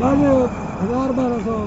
1000-1200